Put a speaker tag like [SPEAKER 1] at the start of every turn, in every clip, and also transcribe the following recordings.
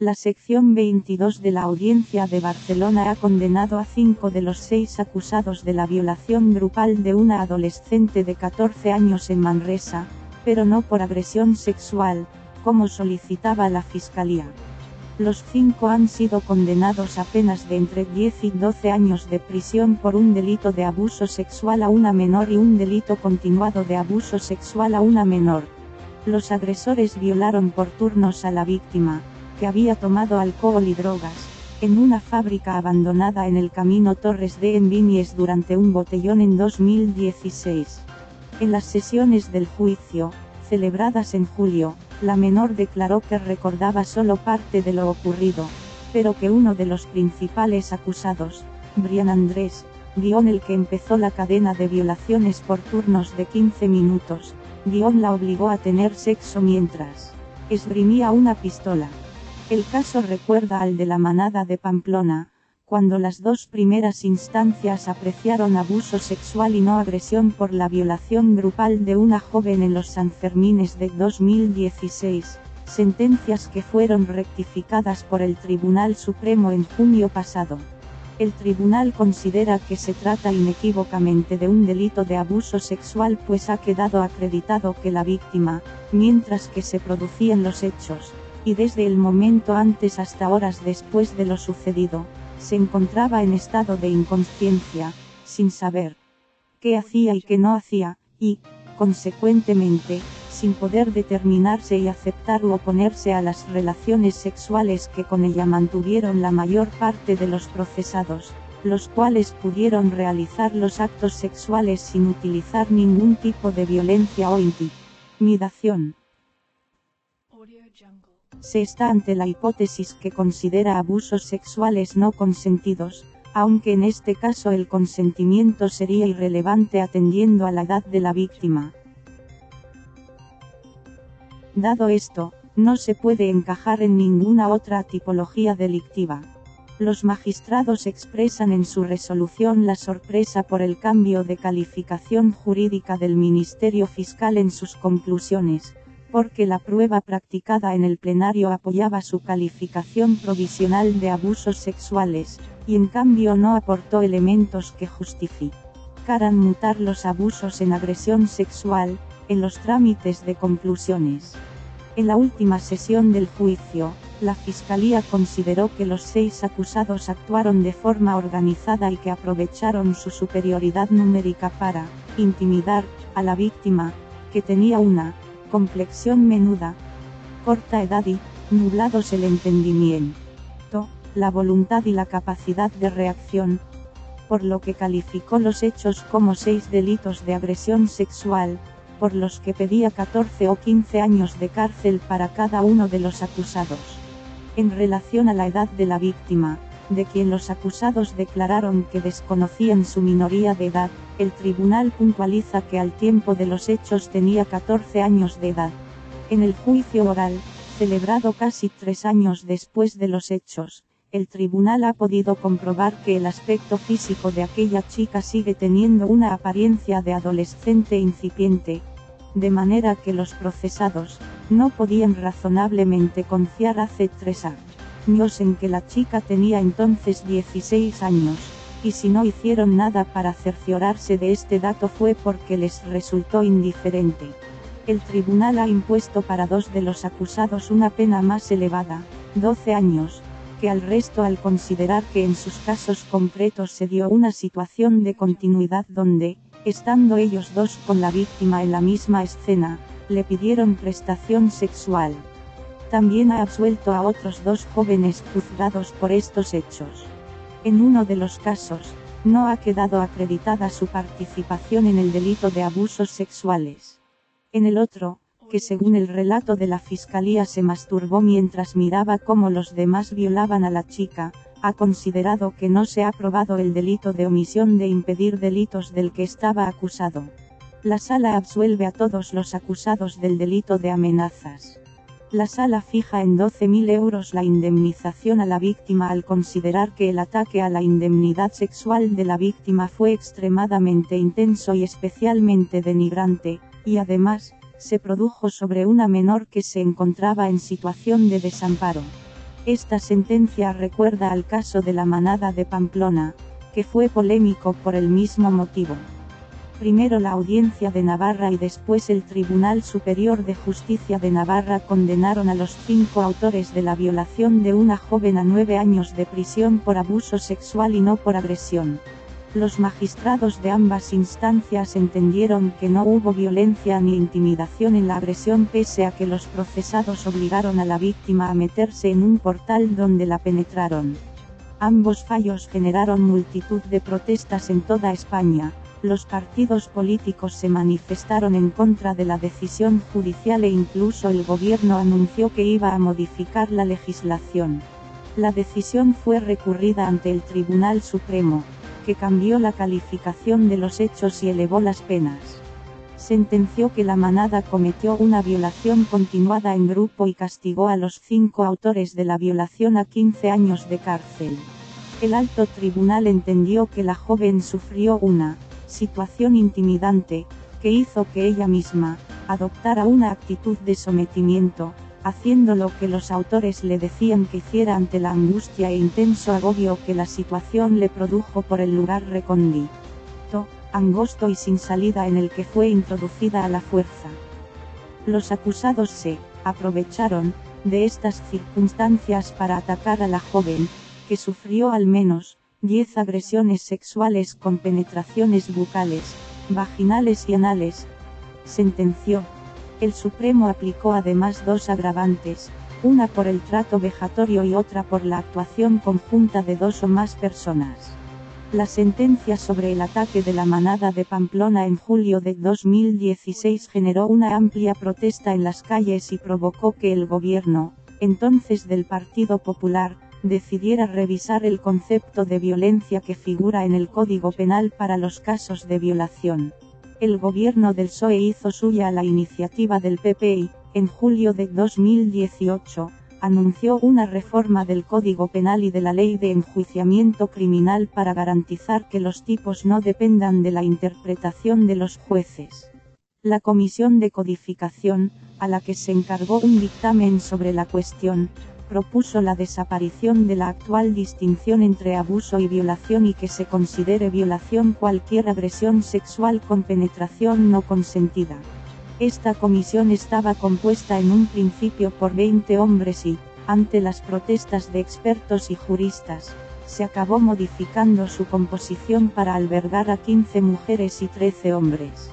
[SPEAKER 1] La sección 22 de la Audiencia de Barcelona ha condenado a 5 de los 6 acusados de la violación grupal de una adolescente de 14 años en Manresa, pero no por agresión sexual, como solicitaba la Fiscalía. Los 5 han sido condenados a penas de entre 10 y 12 años de prisión por un delito de abuso sexual a una menor y un delito continuado de abuso sexual a una menor. Los agresores violaron por turnos a la víctima, que había tomado alcohol y drogas, en una fábrica abandonada en el camino Torres de Enviñes durante un botellón en 2016. En las sesiones del juicio, celebradas en julio, la menor declaró que recordaba solo parte de lo ocurrido, pero que uno de los principales acusados, Brian Andrés, el que empezó la cadena de violaciones por turnos de 15 minutos, la obligó a tener sexo mientras esgrimía una pistola. El caso recuerda al de la manada de Pamplona, cuando las dos primeras instancias apreciaron abuso sexual y no agresión por la violación grupal de una joven en los Sanfermines de 2016, sentencias que fueron rectificadas por el Tribunal Supremo en junio pasado. El tribunal considera que se trata inequívocamente de un delito de abuso sexual pues ha quedado acreditado que la víctima, mientras que se producían los hechos, y desde el momento antes hasta horas después de lo sucedido, se encontraba en estado de inconsciencia, sin saber qué hacía y qué no hacía, y, consecuentemente, sin poder determinarse y aceptar u oponerse a las relaciones sexuales que con ella mantuvieron la mayor parte de los procesados, los cuales pudieron realizar los actos sexuales sin utilizar ningún tipo de violencia o intimidación. Se está ante la hipótesis que considera abusos sexuales no consentidos, aunque en este caso el consentimiento sería irrelevante atendiendo a la edad de la víctima. Dado esto, no se puede encajar en ninguna otra tipología delictiva. Los magistrados expresan en su resolución la sorpresa por el cambio de calificación jurídica del Ministerio Fiscal en sus conclusiones, porque la prueba practicada en el plenario apoyaba su calificación provisional de abusos sexuales, y en cambio no aportó elementos que justificaran mutar los abusos en agresión sexual, en los trámites de conclusiones. En la última sesión del juicio, la Fiscalía consideró que los 6 acusados actuaron de forma organizada y que aprovecharon su superioridad numérica para intimidar a la víctima, que tenía una complexión menuda, corta edad y, nublados el entendimiento, la voluntad y la capacidad de reacción, por lo que calificó los hechos como 6 delitos de agresión sexual, por los que pedía 14 o 15 años de cárcel para cada uno de los acusados. En relación a la edad de la víctima, de quien los acusados declararon que desconocían su minoría de edad, el tribunal puntualiza que al tiempo de los hechos tenía 14 años de edad. En el juicio oral, celebrado casi 3 años después de los hechos, el tribunal ha podido comprobar que el aspecto físico de aquella chica sigue teniendo una apariencia de adolescente incipiente, de manera que los procesados no podían razonablemente confiar hace 3 años en que la chica tenía entonces 16 años, y si no hicieron nada para cerciorarse de este dato fue porque les resultó indiferente. El tribunal ha impuesto para 2 de los acusados una pena más elevada, 12 años, que al resto al considerar que en sus casos concretos se dio una situación de continuidad donde, estando ellos 2 con la víctima en la misma escena, le pidieron prestación sexual. También ha absuelto a otros 2 jóvenes juzgados por estos hechos. En uno de los casos, no ha quedado acreditada su participación en el delito de abusos sexuales. En el otro, que según el relato de la Fiscalía se masturbó mientras miraba cómo los demás violaban a la chica, ha considerado que no se ha probado el delito de omisión de impedir delitos del que estaba acusado. La Sala absuelve a todos los acusados del delito de amenazas. La Sala fija en 12.000 euros la indemnización a la víctima al considerar que el ataque a la indemnidad sexual de la víctima fue extremadamente intenso y especialmente denigrante, y además, se produjo sobre una menor que se encontraba en situación de desamparo. Esta sentencia recuerda al caso de la manada de Pamplona, que fue polémico por el mismo motivo. Primero la Audiencia de Navarra y después el Tribunal Superior de Justicia de Navarra condenaron a los 5 autores de la violación de una joven a 9 años de prisión por abuso sexual y no por agresión. Los magistrados de ambas instancias entendieron que no hubo violencia ni intimidación en la agresión pese a que los procesados obligaron a la víctima a meterse en un portal donde la penetraron. Ambos fallos generaron multitud de protestas en toda España. Los partidos políticos se manifestaron en contra de la decisión judicial e incluso el gobierno anunció que iba a modificar la legislación. La decisión fue recurrida ante el Tribunal Supremo, que cambió la calificación de los hechos y elevó las penas. Sentenció que la manada cometió una violación continuada en grupo y castigó a los 5 autores de la violación a 15 años de cárcel. El alto tribunal entendió que la joven sufrió una situación intimidante, que hizo que ella misma adoptara una actitud de sometimiento, haciendo lo que los autores le decían que hiciera ante la angustia e intenso agobio que la situación le produjo por el lugar recóndito, angosto y sin salida en el que fue introducida a la fuerza. Los acusados se aprovecharon de estas circunstancias para atacar a la joven, que sufrió al menos 10 agresiones sexuales con penetraciones bucales, vaginales y anales. Sentenció. El Supremo aplicó además 2 agravantes, una por el trato vejatorio y otra por la actuación conjunta de 2 o más personas. La sentencia sobre el ataque de la manada de Pamplona en julio de 2016 generó una amplia protesta en las calles y provocó que el gobierno, entonces del Partido Popular, decidiera revisar el concepto de violencia que figura en el Código Penal para los casos de violación. El gobierno del PSOE hizo suya la iniciativa del PP y, en julio de 2018, anunció una reforma del Código Penal y de la Ley de Enjuiciamiento Criminal para garantizar que los tipos no dependan de la interpretación de los jueces. La Comisión de Codificación, a la que se encargó un dictamen sobre la cuestión, propuso la desaparición de la actual distinción entre abuso y violación y que se considere violación cualquier agresión sexual con penetración no consentida. Esta comisión estaba compuesta en un principio por 20 hombres y, ante las protestas de expertos y juristas, se acabó modificando su composición para albergar a 15 mujeres y 13 hombres.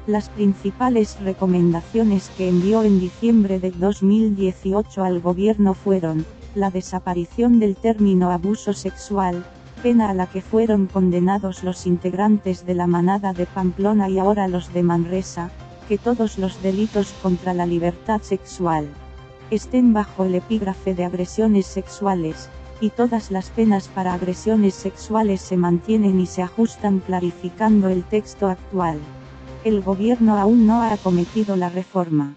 [SPEAKER 1] Las principales recomendaciones que envió en diciembre de 2018 al gobierno fueron, la desaparición del término abuso sexual, pena a la que fueron condenados los integrantes de la manada de Pamplona y ahora los de Manresa, que todos los delitos contra la libertad sexual estén bajo el epígrafe de agresiones sexuales, y todas las penas para agresiones sexuales se mantienen y se ajustan clarificando el texto actual. El gobierno aún no ha acometido la reforma.